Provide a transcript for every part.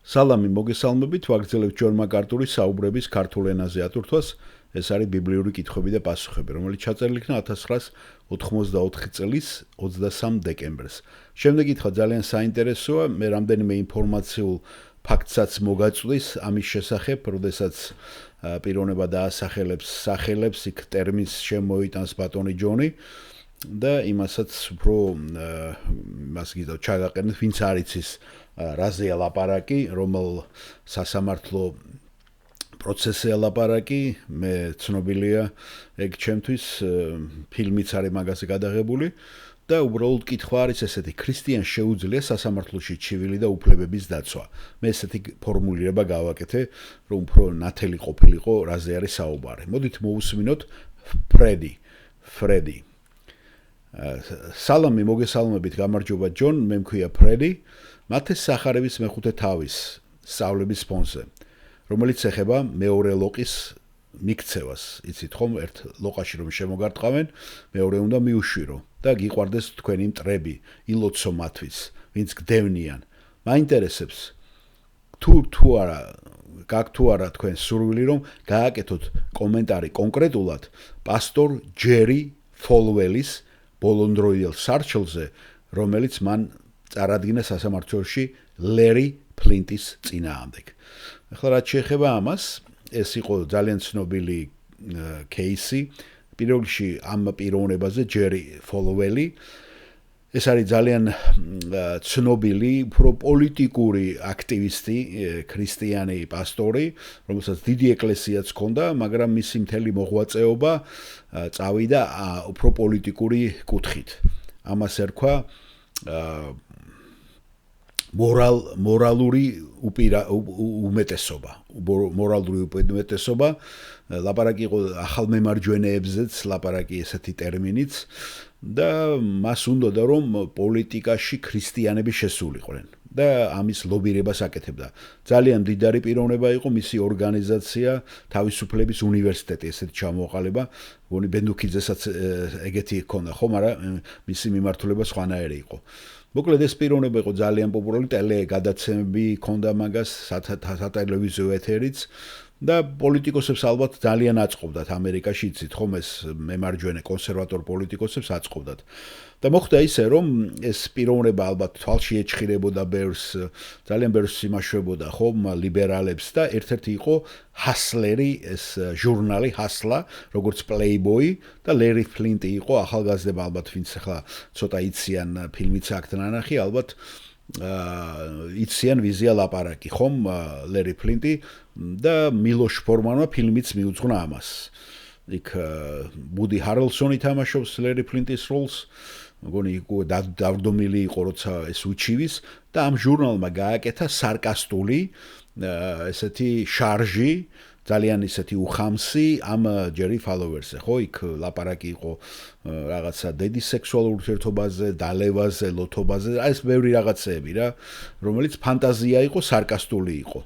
სალამი მოგესალმებით, ვაგრძელებთ ჯონ მაკარტურის საუბრების ქართულ ენაზე ატვირთვას. ეს არის ბიბლიური კითხვები და პასუხები, რომელიც ჩაწერილი იქნა 1994 წლის 23 დეკემბერს. შემდეგ კითხვა ძალიან საინტერესოა, მე რამდენიმე ინფორმაციულ ფაქტსაც მოგაწვდის ამის შესახებ, როდესაც პიროვნება დაასახელებს სახელებს, იქ ტერმინს შემოიტანს ბატონი ჯონი და იმასაც უფრო მას გიდო ჩაგაყენეთ, ვინც არ იცის რაზეა ლაპარაკი, რომელ სასამართლო პროცესია ლაპარაკი, მე ცნობილია ეგ ჩემთვის ფილმიც არის მაგაზე გადაღებული და უბრალოდ კითხვა არის ესეთი, ქრისტიანს შეუძლია სასამართლოში ჩივილი და უფლებების დაცვა. მე ესეთი ფორმულირება გავაკეთე, რომ უფრო ნათელი ყოფილიყო რაზე არის საუბარი. მოდით მოვუსმინოთ ფრედი. სალამი მოგესალმებით, გამარჯობა ჯონ, მე მქვია ფრედი. მათეს სახარების მეხუთე თავის სწავლების ფონზე, რომელიც ეხება მეორე ლოყის მიქცევას. იცით ხომ, ერთ ლოყაში რომ შემოგარტყავენ, მეორე უნდა მიუშვირო და გიყვარდეს თქვენი მტრები, ილოცო მათთვის, ვინც გდევნიან. მაინტერესებს თუ არა თქვენ სურვილი რომ გააკეთოთ კომენტარი კონკრეტულად პასტორ ჯერი ფოლველის ბოლონდროიდელ სარჩელზე, რომელიც მან წარადგინა სასამართლოში ლერი ფლინტის წინააღმდეგ. ახლა რაც შეეხება ამას, ეს იყო ძალიან ცნობილი кейსი. პირველ რიგში ამ პიროვნებაზე ჯერი ფოლველი, ეს არის ძალიან ცნობილი, უფრო პოლიტიკური აქტივისტი, ქრისტიანი პასტორი, რომელსაც დიდი ეკლესიაც ჰქონდა, მაგრამ მისი მთელი მოღვაწეობა წავიდა უფრო პოლიტიკური კუთხით. ამას ერქვა მორალური უმეტესობა, ლაპარაკი იყო ახალმემარჯვენეებზეც, ლაპარაკი ესეთი ტერმინიც და მას უნდოდა რომ პოლიტიკაში ქრისტიანები შესულიყვნენ და ამის ლობირებას აკეთებდა. ძალიან მდიდარი პიროვნება იყო, მისი ორგანიზაცია თავისუფლების უნივერსიტეტი, ესეთი ჩამოყალიბება, გონი ბენდუქიძესაც ეგეთი ჰქონდა, ხო, მაგრამ მისი მიმართულება სხვანაირი იყო. მოკლედ ეს პიროვნება იყო ძალიან პოპულარული, ტელეგადაცემები ჰქონდა მაგას, სატელევიზიო ეთერიც და პოლიტიკოსებს ალბათ ძალიან აწყობდათ ამერიკაში, იცით ხომ, ეს მემარჯვენე კონსერვატორ პოლიტიკოსებს აწყობდათ. და მოხდა ისე, რომ ეს პიროვნება ალბათ თვალში ეჩხირებოდა ძალიან ბევრს იმაშვებოდა ხომ ლიბერალებს და ერთ-ერთი იყო ჰასლერი, ეს ჟურნალი ჰასლა, როგორც პლეიბოი და ლერი ფლინტი იყო ახალგაზრდა, ალბათ ვინც ახლა ცოტა იციან, ფილმიც აქ ნანახი, ალბათ იციან ვიზია ლაპარაკი, ხომ, ლერი ფლინტი და მილოშ ფორმანმა ფილმიც მიუძღვნა ამას. იქ ბუდი ჰარელსონი თამაშობს ლერი ფლინტის როლს, მგონი დავრდომილი იყო როცა ეს უჩივის და ამ ჟურნალმა გააკეთა სარკასტული ესეთი შარჟი, ძალიან ისეთი უხამსი ამ ჯერი ფოლოვერსზე, ხო, იქ ლაპარაკი იყო რაღაცა დედის სექსუალურ ურთიერთობაზე, დალევაზე, ლოთობაზე, ეს ბევრი რაღაცეები რა, რომელიც ფანტაზია იყო, სარკასტული იყო.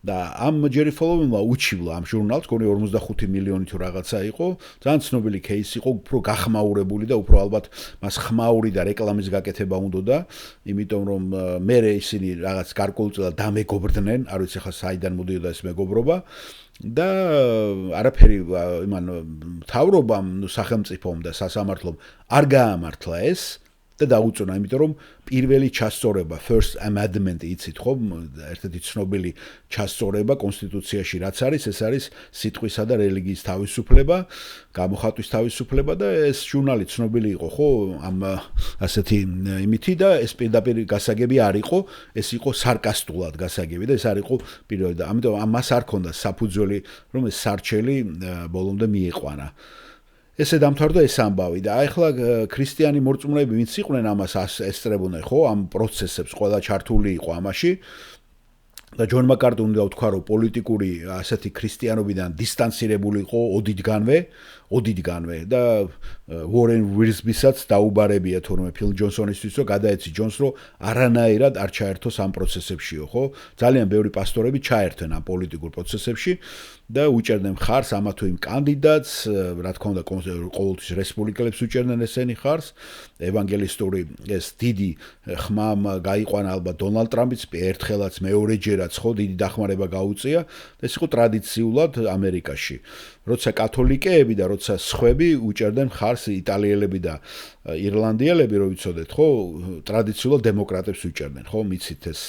და ამ ჯერი ფოლოვერმა უჩივლა ამ ჟურნალს, გონი 45 მილიონი თუ რაღაცა იყო, ძალიან ცნობილი кейსი იყო, უფრო გახმაურებული და უფრო ალბათ მას ხმაური და რეკლამის გაკეთება უნდოდა, იმიტომ რომ მერე ისინი რაღაც გარკვეულწილად დამეგობრდნენ, არ ვიცი ხა საიდან მოდიოდა ეს მეგობრობა და არაფერი იმან მთავრობამ, სახელმწიფომ და სასამართლომ არ გაამართლა ეს და დაუწუნა, იმიტომ რომ პირველი ჩასწორება, first amendment იცით ხომ, ერთ-ერთი ცნობილი ჩასწორება კონსტიტუციაში რაც არის, ეს არის სიტყვისა და რელიგიის თავისუფლება, გამოხატვის თავისუფლება და ეს ჟურნალი ცნობილი იყო, ხო, ამ ასეთი იმითი და ეს პირდაპირ გასაგები არ იყო, ეს იყო სარკასტულად გასაგები და ეს არ იყო პირველი და ამიტომ მას არ ქონდა საფუძველი, რომ ეს სარჩელი ბოლომდე მიიყვანა. ესე დამთავრდა ეს ამბავი და ახლა ქრისტიანი მორწმუნეები ვინც იყვნენ ამას ესწრებოდნენ, ხო, ამ პროცესებს, ყველა ჩართული იყო ამაში და ჯონ მაკარტუნი და ვთქვა, რომ პოლიტიკური ასეთი ქრისტიანობიდან დისტანცირებული იყო ოდითგანვე, ოდიდგანვე და Warren Wiersbe-საც დაუბარებია თურმე Phil Johnson-ისთვის, რომ გადაეცი Jones, რომ არანაირად არ ჩაერთოს ამ პროცესებშიო, ხო? ძალიან ბევრი პასტორები ჩაერთენ ამ პოლიტიკურ პროცესებში და უჭერდნენ ხარს ამა თუ იმ კანდიდატს, რა თქმა უნდა, ყოველთვის რესპუბლიკელებს უჭერდნენ ესენი ხარს. ევანგელისტური ეს დიდი ხმამ გაიყვანა ალბათ დონალდ ტრამპიც ერთხელაც მეორეჯერაც ხო დიდი დახმარება გაუწია. ეს იყო ტრადიციულად ამერიკაში. როცა კათოლიკეები და როცა სხვები უჭერდნენ ხარს იტალიელები და ირლანდიელები, რო ვიცოდეთ, ხო, ტრადიციულად დემოკრატებს უჭერდნენ, ხო, მიცით ეს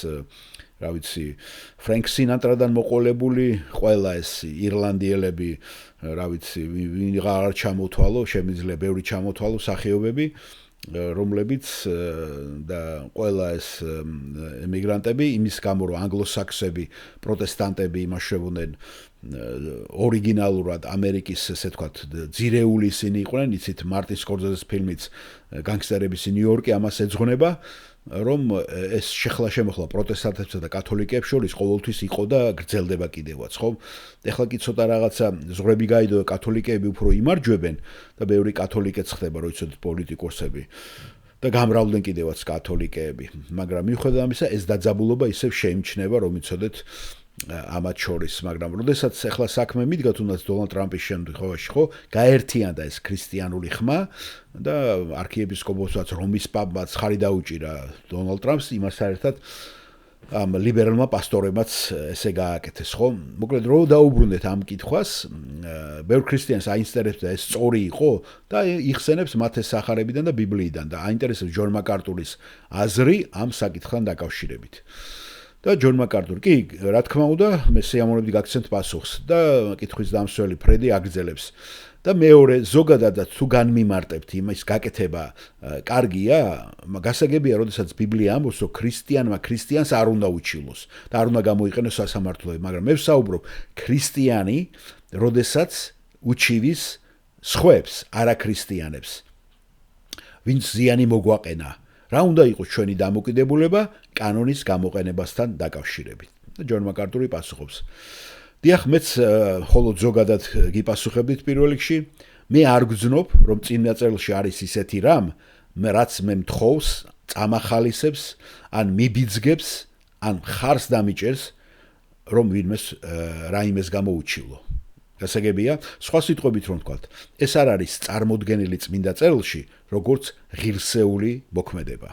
რა ვიცი, ფრენკ სინატრადან მოყოლებული ყველა ეს ირლანდიელები, რა ვიცი, ვიღარ ჩამოთვალო, შემიძლია ბევრი ჩამოთვალო სახეობები, რომლებიც და ყველა ეს ემიგრანტები იმის გამო, რომ ანგლოსაქსები, პროტესტანტები იმაშრებოდნენ ორიგინალურად ამერიკის, ესე ვთქვათ, ძირეული ისინი იყვნენ, იცით, მარტინ სკორსეზეს ფილმიც განგსტერების ნიუ-იორკი ამას ეძღვნება, რომ ეს შეხლა-შემოხლა პროტესტანტებსა და კათოლიკეებს შორის ყოველთვის იყო და გრძელდება კიდევაც, ხო? ეხლა კი ცოტა რაღაცა ზღვრები გაიდო, კათოლიკეები უფრო იმარჯვებენ და ბევრი კათოლიკეც ხდება, რო იცოდეთ პოლიტიკოსები და გამრავლდნენ კიდევაც კათოლიკეები, მაგრამ მიუხედავად ამისა, ეს დაძაბულობა ისევ შეიმჩნევა, რომ იცოდეთ ამათ შორის, მაგრამ როდესაც ახლა საქმე მიდგა თუნდაც დონალდ ტრამპის შემდგომში, ხო, გაერთიანდა ეს ქრისტიანული ხმა და არქიეპისკოპოსსაც რომის პაპმაც ხარი დაუჭირა დონალდ ტრამპს, იმას საერთოდ ამ ლიბერალმა პასტორებმაც ესე გააკეთეს, ხო? მოკლედ რო დაუბრუნდეთ ამ კითხვას, ბევრ ქრისტიანს აინტერესებს და ეს სწორი იყო და იხსენებს მათ ეს სახარებიდან და ბიბლიიდან და აინტერესებს ჯონ მაკარტურის აზრი ამ საკითხთან დაკავშირებით. და ჯონ მაკარტური კი, რა თქმა უნდა, მე სიამოვნებდი გაგცემთ პასუხს და კითხვის დამსველი ფრედი აგრძელებს. და მეორე, ზოგადადაც თუ განმიმარტებთ იმის გაკეთება კარგია, გასაგებია, როდესაც ბიბლია ამბობს, რომ ქრისტიანმა ქრისტიანს არ უნდა უჩილოს და არ უნდა გამოიყენოს სასამართლოები, მაგრამ მე ვსაუბრობ ქრისტიანი, როდესაც უჩივის სხვებს, არაქრისტიანებს, ვინც ზიანი მოგვაყენა. რა უნდა იყოს ჩვენი დამოკიდებულება კანონის გამოყენებასთან დაკავშირებით. და ჯონ მაკარტური პასუხობს. დიახ, მეც მხოლოდ ზოგადად გიპასუხებდით პირველ რიგში, მე არ გძნობ, რომ წინა წერილში არის ისეთი რამ, რაც მე მთხოვს, წამახალისებს, ან მიბიძგებს, ან ხარს დამიჭერს, რომ ვინმეს რაიმეს გამოუჩილო. გასაგებია, სხვა სიტყვებით რომ ვთქვათ, ეს არ არის წარმოდგენილი წმინდა წერილში, როგორც ღირსეული მოქმედება.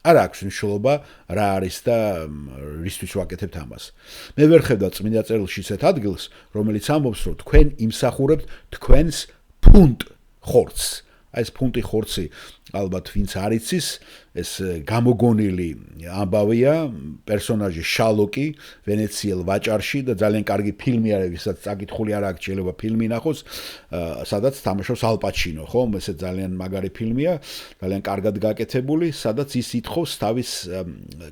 არ აქვს მნიშვნელობა რა არის და რისთვის ვაკეთებთ ამას. მე ვერ ხედავ წმინდა წერილში ისეთ ადგილს, რომელიც ამბობს, რომ თქვენ იმსახურებთ თქვენს ფუნტ ხორცს. აი ეს ფუნტი ხორცი ალბათ ვინც არ იცის, ეს გამოგონილი ამბავია პერსონაჟი შალოკი ვენეციელ ვაჭარში და ძალიან კარგი ფილმი არის, ვისაც წაკითხული არ აქვს შეიძლება ფილმი ნახოს, სადაც თამაშობს ალ პაჩინო, ხო? ესე ძალიან მაგარი ფილმია, ძალიან კარგად გაკეთებული, სადაც ის ითხოვს თავის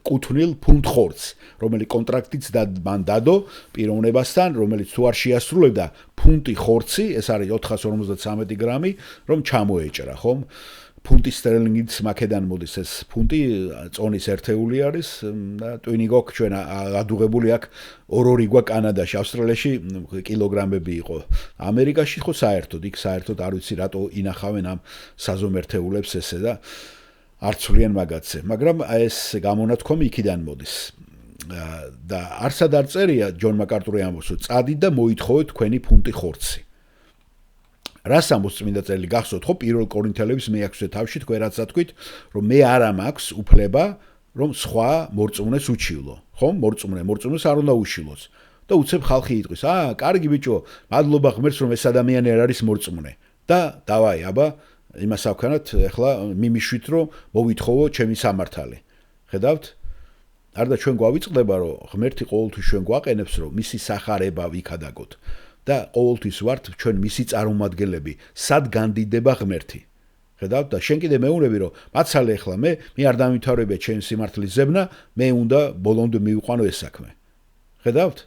კუთვნილ ფუნტ ხორცს, რომელიც კონტრაქტიც მან დადო პიროვნებასთან, რომელიც თუ არ შეასრულებდა ფუნტი ხორცი, ეს არის 453 გრამი, რომ ჩამოეჭრა, ხომ? ფუნტი სტერლინგიც მაკედან მოდის ეს ფუნტი წონის ერთეული არის და ტვინიგოკ ჩვენ ადუღებული აქ ორ-ორი გვა კანადაში, ავსტრალიაში კილოგრამები იყო. ამერიკაში ხო საერთოდ, იქ საერთოდ არ ვიცი რატო ინახავენ ამ საზომ ერთეულებს ესე და არ ცვლიან მაგაცე. მაგრამ ეს გამონათქვამი იქიდან მოდის. და არსად არ წერია ჯონ მაკარტური ამბობს, რომ წადით და მოითხოვეთ თქვენი ფუნტი ხორცი. რას ამბობს წმინდა წერილი გახსოვთ ხო პირველ კორინთელების მე-6 თავში თქვენ რაც თქვით რომ მე არა მაქვს უფლება რომ სხვა მორწმუნეს უჩილო ხო მორწმუნეს არ უნდა უშილოს და უცებ ხალხი იტყვის კარგი ბიჭო მადლობა ღმერთს რომ ეს ადამიანი არ არის მორწმუნე და დავაი აბა იმას ავქანათ ეხლა მიმიშვით რომ მოვითხოვო ჩემი სამართალი ხედავთ არ და ჩვენ გვავიწყდება რომ ღმერთი ყოველთვის ჩვენ გვაყენებს რომ მისი სახარება ვიქადაგოთ და ყოველთვის ვართ ჩვენ მისი წარმომადგენლები, სად განდიდება ღმერთი. ხედავთ და შენ კიდე მეუბნები რომ მაცალე ახლა მე არ დამვითარებია ჩემი სიმართლის ზებნა, მე უნდა ბოლომდე მივიყვანო ეს საქმე. ხედავთ?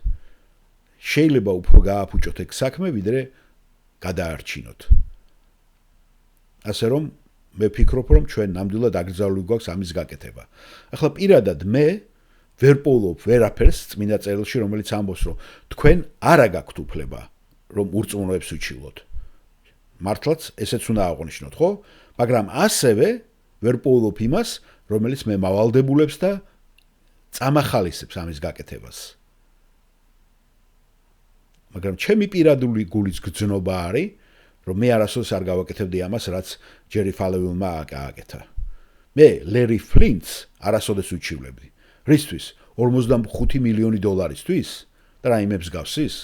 შეიძლება უფრო გააფუჭოთ ეგ საქმე, ვიდრე გადაარჩინოთ. ასე რომ მე ვფიქრობ რომ ჩვენ ნამდვილად აკრძალული გვაქვს ამის გაკეთება. ახლა პირადად მე ვერ პოულობ ვერაფერს წმინდა წერილში რომელიც ამბობს რომ თქვენ არა გაქვთ უფლება რომ ურწმუნოებს უჩილოთ. მართლაც ესეც უნდა აღვნიშნოთ, ხო? მაგრამ ასევე ვერ პოულობ იმას, რომელიც მე მავალდებულებს და წამახალისებს ამის გაკეთებას. მაგრამ ჩემი პირადული გულის გრძნობა არის, რომ მე არასოდეს არ გავაკეთებდი ამას, რაც ჯერი ფალევილმა ააკეთა. მე ლერი ფლინტს არასოდეს უჩივლებდი. რისთვის? 45 მილიონი დოლარისთვის და რაიმებს გავსის?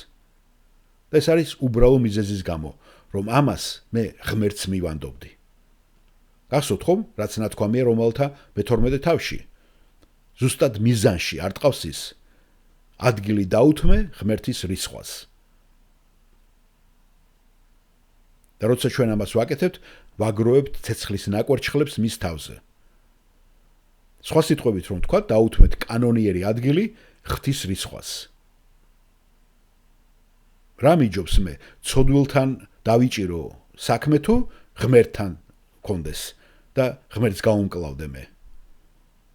და ეს არის უბრალო მიზეზის გამო, რომ ამას მე ღმერთს მივანდობდი. გახსოვთ ხომ, რაც ნათქვამია რომელთა მე-12 თავში? ზუსტად მიზანში არ ტყავს ის. ადგილი დაუთმე ღმერთის რისხვას. და როცა ჩვენ ამას ვაკეთებთ, ვაგროვებთ ცეცხლის ნაკვერჩხლებს მის თავზე. სხვა სიტყვებით რომ თქვა, დაუთმეთ კანონიერი ადგილი ღვთის რისხვას. რა მიჯობს მე, ცოდვილთან დავიჭირო საქმე თუ ღმერთთან კონდეს და ღმერთს გაუმკლავდე მე.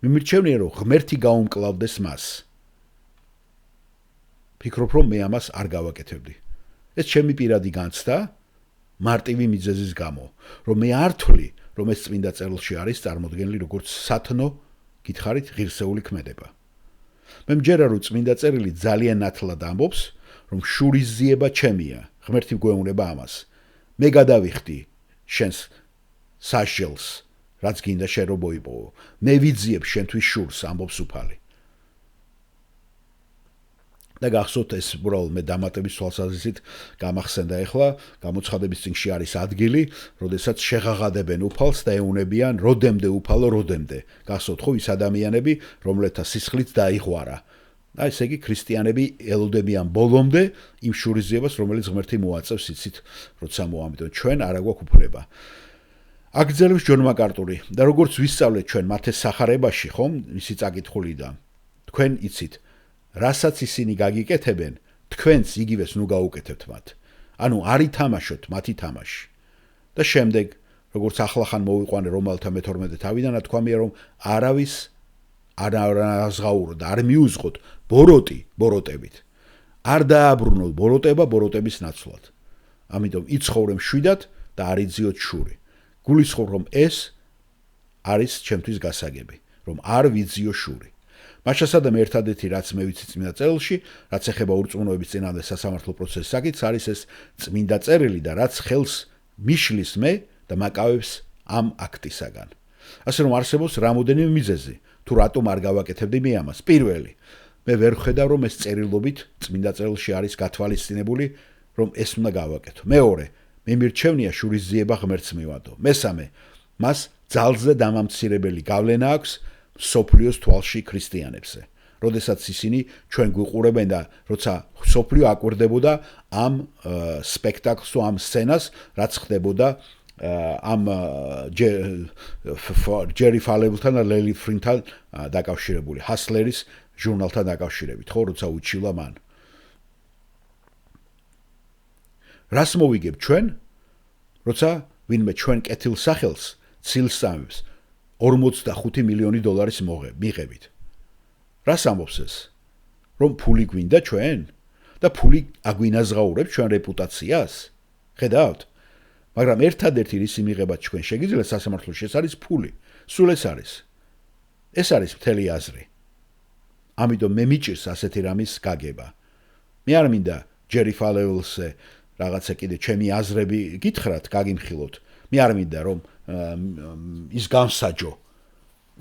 მიმირჩევნია რომ ღმერთი გაუმკლავდეს მას. ფიქრობ რომ მე ამას არ გავაკეთებდი. ეს ჩემი პირადი განცდა მარტივი მიზეზის გამო, რომ მე არ თვლი, რომ ეს წმინდა წერილში არის წარმოდგენილი როგორც სათნო გითხარით ღირსეული ქმედება. მე მჯერა რომ წმინდა წერილი ძალიან ნათლად ამბობს, რომ შურის ზიება ჩემია, ღმერთი გვეუბნება ამას. მე გადავიხდი შენს საშელს, რაც გინდა შენ რო მოიპოვო. მე ვიძიებ შენთვის შურს, ამბობს უფალი. და გახსოვთ ეს უბრალოდ მე დამატების თვალსაზრისით გამახსენდა ახლა გამოცხადების წიგნში არის ადგილი, როდესაც შეღაღადებენ უფალს და ეუნებიან როდემდე უფალო როდემდე. გახსოვთ ხო ის ადამიანები, რომლეთა სისხლით დაიღვარა. და ესე იგი ქრისტიანები ელოდებიან ბოლომდე იმ შურიზიებას, რომელიც ღმერთი მოაწევს იცით, როცა მოამბობ ჩვენ არა გვაქვს უფლება. აგრძელებს ჯონ მაკარტური და როგორც ვისწავლეთ ჩვენ მათეს სახარებაში, ხომ, მისი წაკითხულიდან. თქვენ იცით რასაც ისინი გაგიკეთებენ, თქვენც იგივეს ნუ გაუკეთებთ მათ. ანუ არ ითამაშოთ მათი თამაში. და შემდეგ, როგორც ახლახან მოვიყვანე რომელთა მე-12 თავიდან, თქვამია რომ არავის არ აზღაურო და არ მიუძღოთ ბოროტებით. არ დააბრუნოთ ბოროტება ბოროტების ნაცვლად. ამიტომ იცხოვრე მშვიდად და არ იძიოთ შური. გულისხმობ რომ ეს არის ჩემთვის გასაგები, რომ არ ვიძიო შური. მას შესაძლოა ერთადერთი რაც მე ვიცი წმინდა წერილში, რაც ეხება ურწმუნოების წინააღმდეგ სასამართლო პროცესის საკითხს, არის ეს წმინდა წერილი და რაც ხელს მიშლის მე და მაკავებს ამ აქტისაგან. ასე რომ არსებობს რამოდენიმე მიზეზი, თუ რატომ არ გავაკეთებდი მე ამას. პირველი, მე ვერ ვხედავ რომ ეს წერილობით წმინდა წერილში არის გათვალისწინებული, რომ ეს უნდა გავაკეთო. მეორე, მე მირჩევნია შურის ზიება ღმერთს მივანდო. მესამე, მას ძალზე დამამცირებელი გავლენა აქვს სოფლიოს თვალში ქრისტიანებზე. როდესაც ისინი ჩვენ გვიყურებენ და როცა სოფლიო აკვირდებოდა ამ სპექტაკლს თუ ამ სცენას, რაც ხდებოდა ამ ჯერი ფალევილთან და ლელი ფრინთან დაკავშირებული, ჰასლერის ჟურნალთან დაკავშირებით, ხო, როცა უჩილა მან. რას მოვიგებ ჩვენ, როცა ვინმე ჩვენ კეთილ სახელს ცილს სამებს 45 მილიონი დოლარის მიღებით. რას ამბობს ეს? რომ ფული გვინდა ჩვენ და ფული აგვინაზღაურებს ჩვენ რეპუტაციას? ხედავთ? მაგრამ ერთადერთი რისი მიღება ჩვენ შეგიძლიათ სასამართლოში ეს არის ფული. სულ ეს არის. ეს არის მთელი აზრი. ამიტომ მე მიჭირს ასეთი რამის გაგება. მე არ მინდა ჯერი ფალევილზე რაღაცა კიდე ჩემი აზრები გითხრათ, გაგიმხილოთ. მე არ მინდა რომ ის გამსაჯო.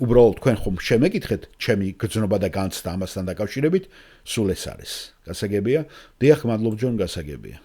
უბრალოდ თქვენ ხომ შემეკითხეთ ჩემი გრძნობა და განცდა ამასთან დაკავშირებით, სულ ეს არის. გასაგებია? დიახ, მადლობ ჯონ, გასაგებია.